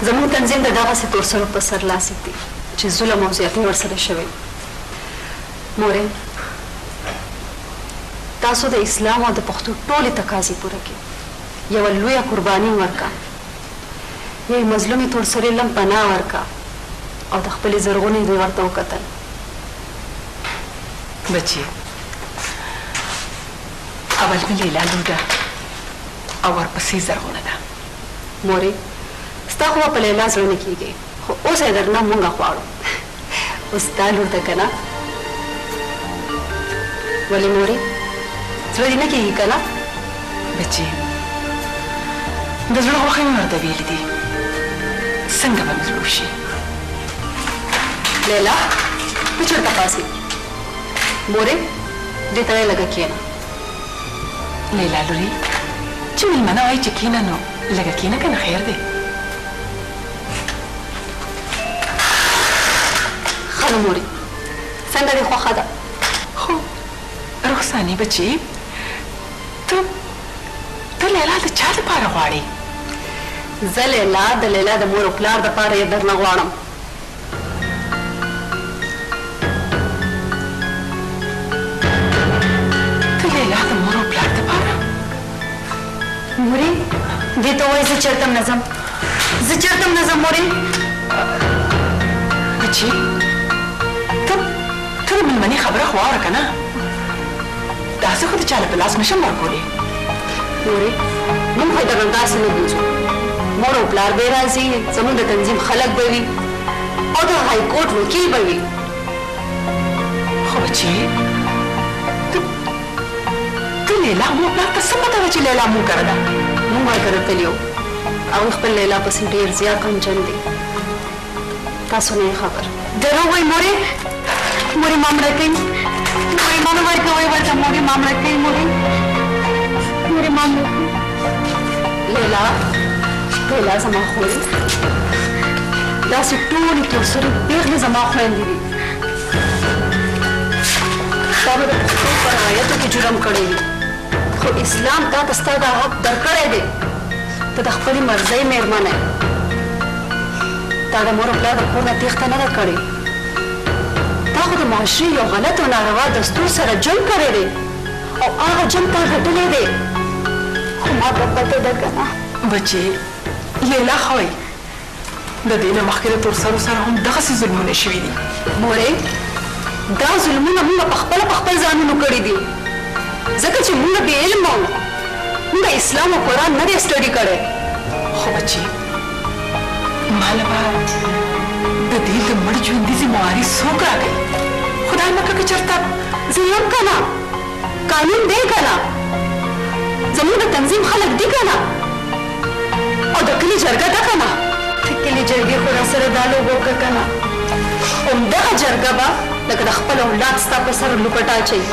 زموږ تنظیم د دغسې تورسرو په سرلاسي دی چې ظلم او زیاتي ورسره شوی. مورې، تاسو د اسلام او د پښتو ټولې تقاضې پوره کړي، یوه لویه قرباني ورکړه، یوې مظلومې تورسرې لم پناه ورکړه او د خپلې زرغونې دوی ورته وکتل. بچی، اول مې لیلا لور ده او ورپسې زرغونه ده. مورې، ستا خو په لیلا زړه نه کېږي، خو اوس یې درنه مونږ غواړو. اوس ستا لور ده که نه؟ ولې مورې، زړه دې نه کېږي که نه؟ بچی، د زړه غوښې مې ورته ویلي دي، څنګه به مې زړه وشي. لیلا، ته چېرته پاسې؟ مورې، دې ته یې لږه کښېنه. لیلا لورې، چې مېلمانه وایي چې کښېنه نو لږه کښېنه که نه خیر دی. ښه نو مورې، څنګه دې خوښه ده؟ خو رخسانې بچی، ته لیلا د چا دپاره غواړې؟ زه لیلا د لیلا د مور او پلار دپاره یې درنه غواړم. ته لیلا د مور او پلار دپاره؟ مورې، دې ته وایي زه چېرته هم نه ځم، زه چېرته هم نه ځم مورې. بچی، ته د مېلمنې خبره خو واوره که نه؟ داسې خو د چا له په لاس نشم ورکولی. مورې، موږ خو درنه داسې نه بوځو، مور او پلار به راځي، زموږ د تنظیم خلک به وي او د های کورټ وکیل به وي. خو بچی، ته لیلا مور پلار ته څه پته وه چې لیلا مونږ کره ده؟ موږ ورکره تلي وو، هغوی خپل لیلا پسې ډېر زیات غمجن دي. تاسو نه یې خبر. دروغ وایي مورې، مورې ما مړه کوي، مورې ما نه ورکوئ ورته، مورې ما مړه کوي، مورې ما مړه کوي. لیلا، لیلا زما خورې، داسې ټولې تورسرې پېغلې زما خویندې دي. تا به د پښتو په رعایتو کې جرم کړی وي، خو اسلام تا ته ستا دا حق درکړی دی. ته د خپلې مرضۍ مېرمن یې، تا د مور او پلار د کور نه تېښته نه ده کړې، تا خو د معاشرې یو غلط او ناروا دستور سره جنګ کړی دی او هغه جنګ تا ګټلی دی. خو ما ته پته ده که نه؟ بچې، لیلا ښه وایي، د دې نه مخکې د تورسرو سره هم دغسې ظلمونه شوي دي. مورې، دا ظلمونه موږ په خپل ځانونو کړي دي، ځکه چې موږ بې علمه وو، موږ اسلام او قرآن نه دی سټډي کړی. خو بچې، ما له به د دې د مړ ژوندي ذمواري څوک راکوي؟ خدای مه کړه که چېرته زه یم که نه، قانون دی که نه، زموږ د تنظیم خلک دي که نه، او د کلي جرګه ده که نه؟ د کلي جرګې خو راسره دا لوبه وکړه که نه، همدغه جرګه به لکه د خپل اولاد ستا په سر لوپټه اچوي.